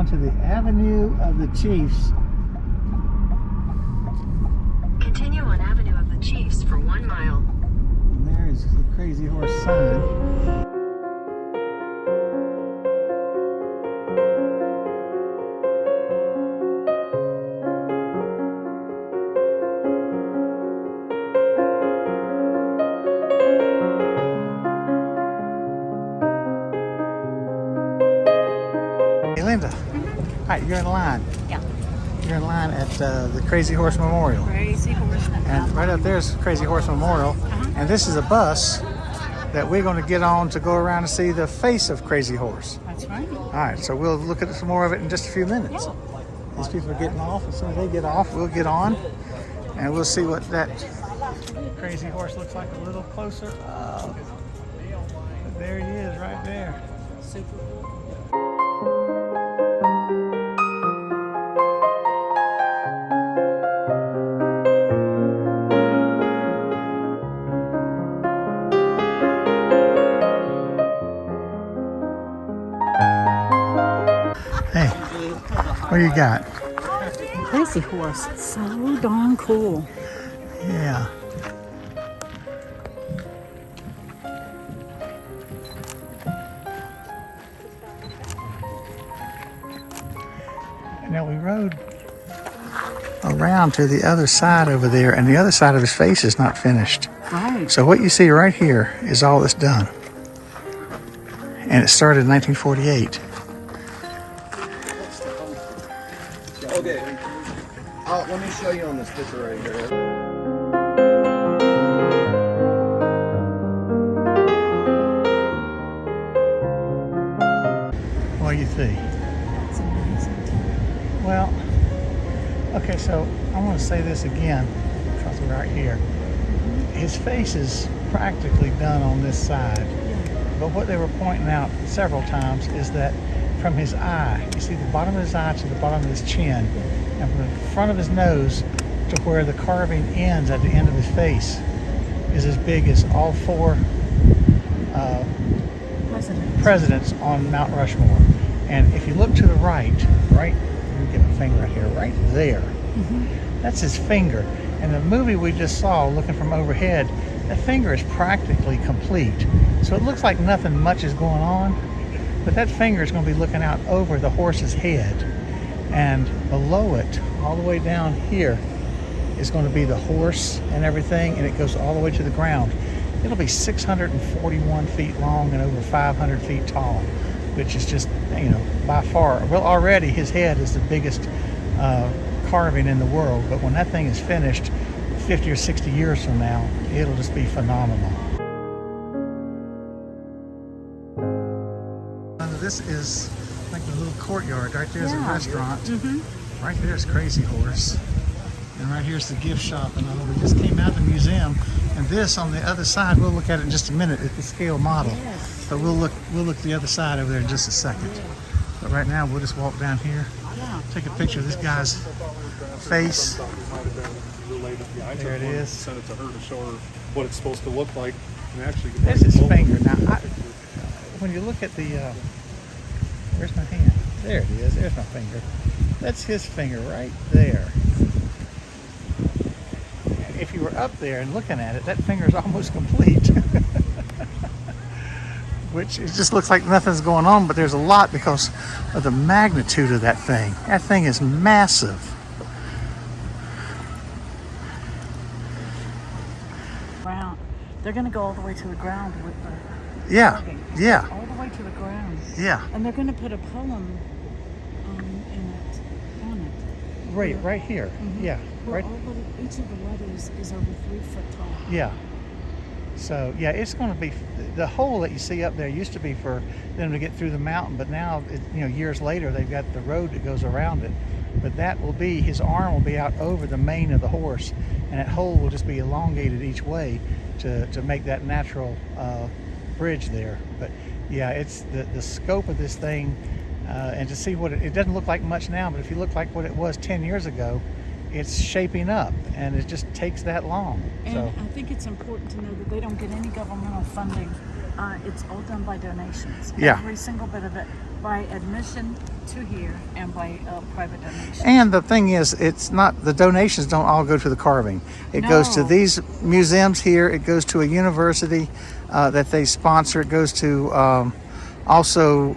on to the Avenue of the Chiefs. Continue on Avenue of the Chiefs for 1 mile. And there is the Crazy Horse sign. Linda, all right, you're in line. Yeah. You're in line at the Crazy Horse Memorial. Crazy Horse Memorial. And right up there is Crazy Horse Memorial. And this is a bus that we're going to get on to go around and see the face of Crazy Horse. That's right. All right, so we'll look at some more of it in just a few minutes. Yeah. These people are getting off. As soon as they get off, we'll get on. And we'll see what that Crazy Horse looks like a little closer. Oh, but there he is right there. Super cool. Hey, what do you got? Crazy Horse. So darn cool. Yeah. Now we rode around to the other side over there, and the other side of his face is not finished. Right. So what you see right here is all that's done. And it started in 1948. Okay. Let me show you on this picture right here. What do you think? It's amazing. Well, okay, so I'm going to say this again because we're right here. His face is practically done on this side, but what they were pointing out several times is that from his eye, you see the bottom of his eye to the bottom of his chin, and from the front of his nose to where the carving ends at the end of his face is as big as all four presidents on Mount Rushmore. And if you look to the right, let me get my finger right here, right there, that's his finger. And the movie we just saw, looking from overhead, that finger is practically complete. So it looks like nothing much is going on, but that finger is going to be looking out over the horse's head. And below it, all the way down here, is going to be the horse and everything, and it goes all the way to the ground. It'll be 641 feet long and over 500 feet tall, which is just, by far, well, already his head is the biggest carving in the world, but when that thing is finished 50 or 60 years from now, it'll just be phenomenal. This is like the little courtyard. Right there's a restaurant. Right there's Crazy Horse. And right here's the gift shop. And we just came out of the museum. And this on the other side, we'll look at it in just a minute. It's the scale model. Yes. But we'll look the other side over there in just a second. But right now we'll just walk down here. Take a picture of this guy's face. There it is. Sent it to her to show her what it's supposed to look like. And actually, There's his finger. Now, when you look at the, where's my hand? There it is. There's my finger. That's his finger right there. And if you were up there and looking at it, that finger is almost complete. Which it just looks like nothing's going on, but there's a lot because of the magnitude of that thing. That thing is massive. Wow. They're going to go all the way to the ground with the carving. Yeah. All the way to the ground. Yeah. And they're going to put a poem on it. Right here. Yeah. Where each of the letters is over 3 foot tall. Yeah. So yeah, it's going to be, the hole that you see up there used to be for them to get through the mountain, but now, years later, they've got the road that goes around it. But that will be, his arm will be out over the mane of the horse, and that hole will just be elongated each way to make that natural bridge there. But yeah, it's the scope of this thing, and to see what it doesn't look like much now, but if you look like what it was 10 years ago, it's shaping up, and it just takes that long. And so I think it's important to know that they don't get any governmental funding. It's all done by donations. Yeah. Every single bit of it by admission to here and by private donation. And the thing is, it's not, the donations don't all go to the carving. It goes to No. these museums here. It goes to a university that they sponsor. It goes to also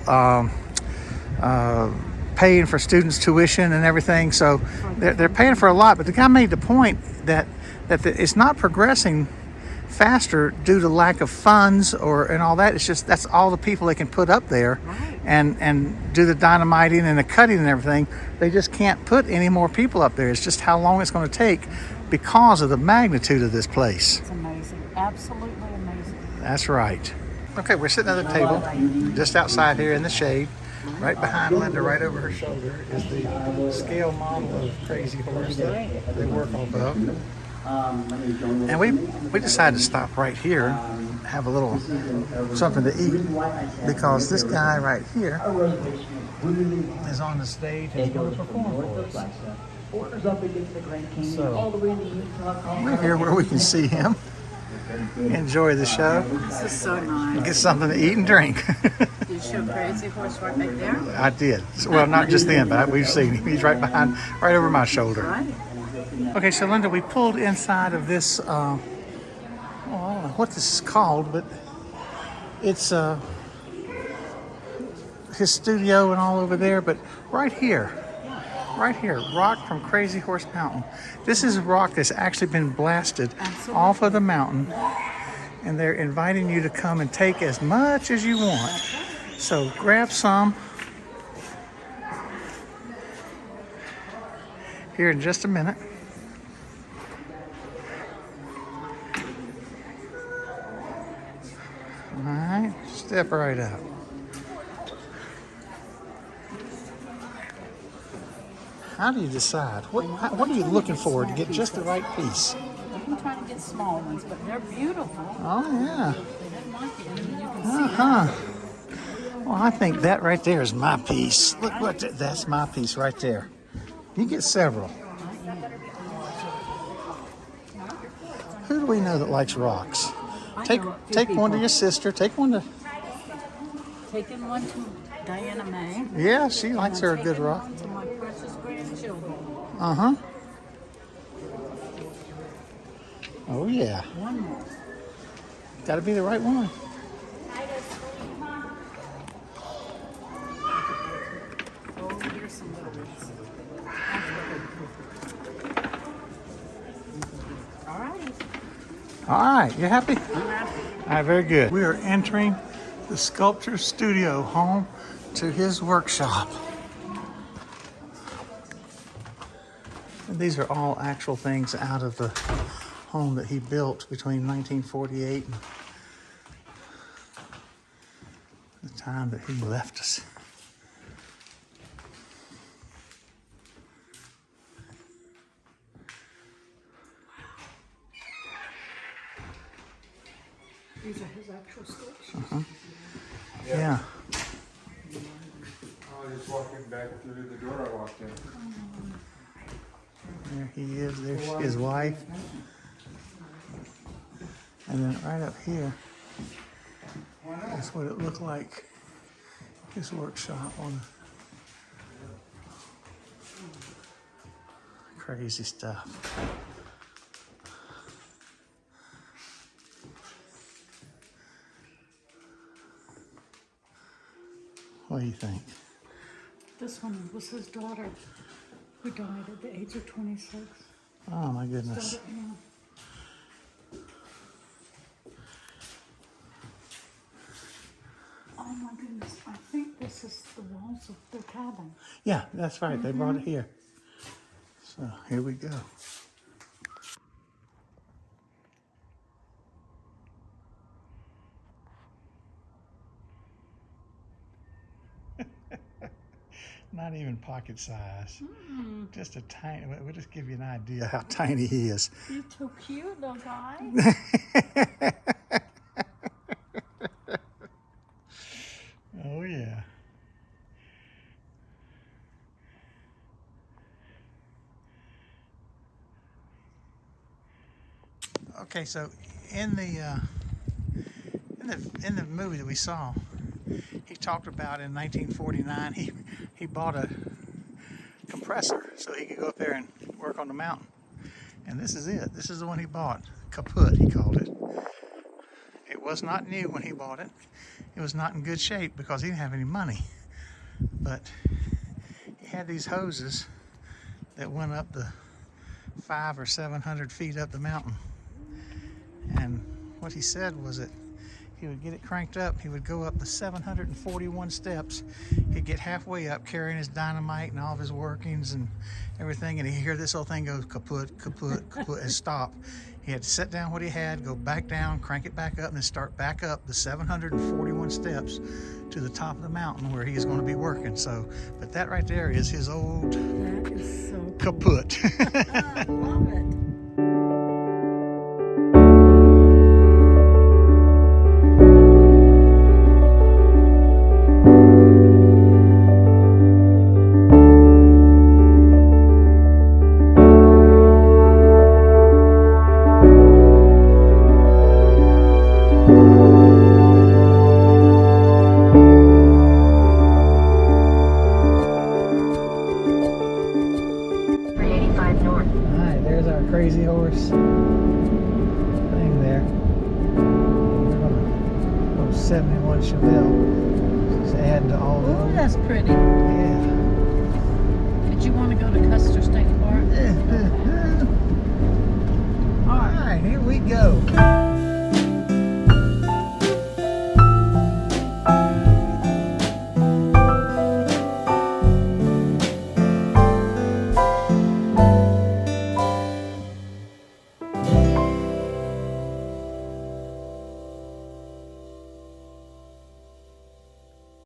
paying for students' tuition and everything. So they're paying for a lot. But the guy made the point that it's not progressing faster due to lack of funds and all that. It's just that's all the people they can put up there, Right. and do the dynamiting and the cutting and everything. They just can't put any more people up there. It's just how long it's going to take because of the magnitude of this place. It's amazing. Absolutely amazing. That's right. Okay, we're sitting at the table just outside here in the shade. Right behind Linda, right over her shoulder, is the scale model of Crazy Horse that they work off of. And we decided to stop right here, have a little something to eat, because this guy right here is on the stage and he's going to perform for us. So we're here where we can see him, enjoy the show, This is so nice. get something to eat and drink. Did you show Crazy Horse right back there? I did. Well, not just then, but we've seen him. He's right behind, right over my shoulder. Right. Okay, so Linda, we pulled inside of this, I don't know what this is called, but it's his studio and all over there, but right here, rock from Crazy Horse Mountain. This is rock that's actually been blasted off of the mountain, and they're inviting you to come and take as much as you want. So grab some here in just a minute. All right, step right up. How do you decide? What are you looking for to get just the right piece? I'm trying to get small ones, but they're beautiful. Oh, yeah. They didn't like it. I mean, you can see Uh-huh. Well, I think that right there is my piece. Look, that's my piece right there. You get several. Who do we know that likes rocks? Take one to your sister. Take one to... taking one to Diana May. Yeah, she likes her a good rock. One to my precious grandchildren. Uh-huh. Oh, yeah. One more. Got to be the right one. Oh, here's some little ones. All right. All right, you happy? I'm happy. All right, very good. We are entering the sculptor's studio, home to his workshop. And these are all actual things out of the home that he built between 1948 and the time that he left us. These are his actual sculptures. Yeah. I was just walking back through the door I walked in. There he is. There's his wife. And then right up here, that's what it looked like. His workshop on crazy stuff. What do you think? This one was his daughter who died at the age of 26. Oh my goodness. Daughter, yeah. Oh my goodness, I think this is the walls of their cabin. Yeah, that's right. They brought it here. So here we go. Not even pocket size. Just a tiny, we'll just give you an idea how tiny he is. You're too cute, little guy. Oh, yeah. Okay, so in the movie that we saw, he talked about in 1949 he bought a compressor so he could go up there and work on the mountain. And this is it. This is the one he bought. Kaput, he called it. It was not new when he bought it. It was not in good shape because he didn't have any money. But he had these hoses that went up the 500 or 700 feet up the mountain. And what he said was that he would get it cranked up. He would go up the 741 steps. He'd get halfway up carrying his dynamite and all of his workings and everything. And he'd hear this whole thing go kaput, kaput, kaput, and stop. He had to set down what he had, go back down, crank it back up, and then start back up the 741 steps to the top of the mountain where he is going to be working. So, but that right there is his old That is so cool. kaput. I love it. Crazy horse thing there. Little 71 Chevelle. Just add to all Oh, the. that's pretty. Yeah. Did you want to go to Custer State Park? All right, here we go.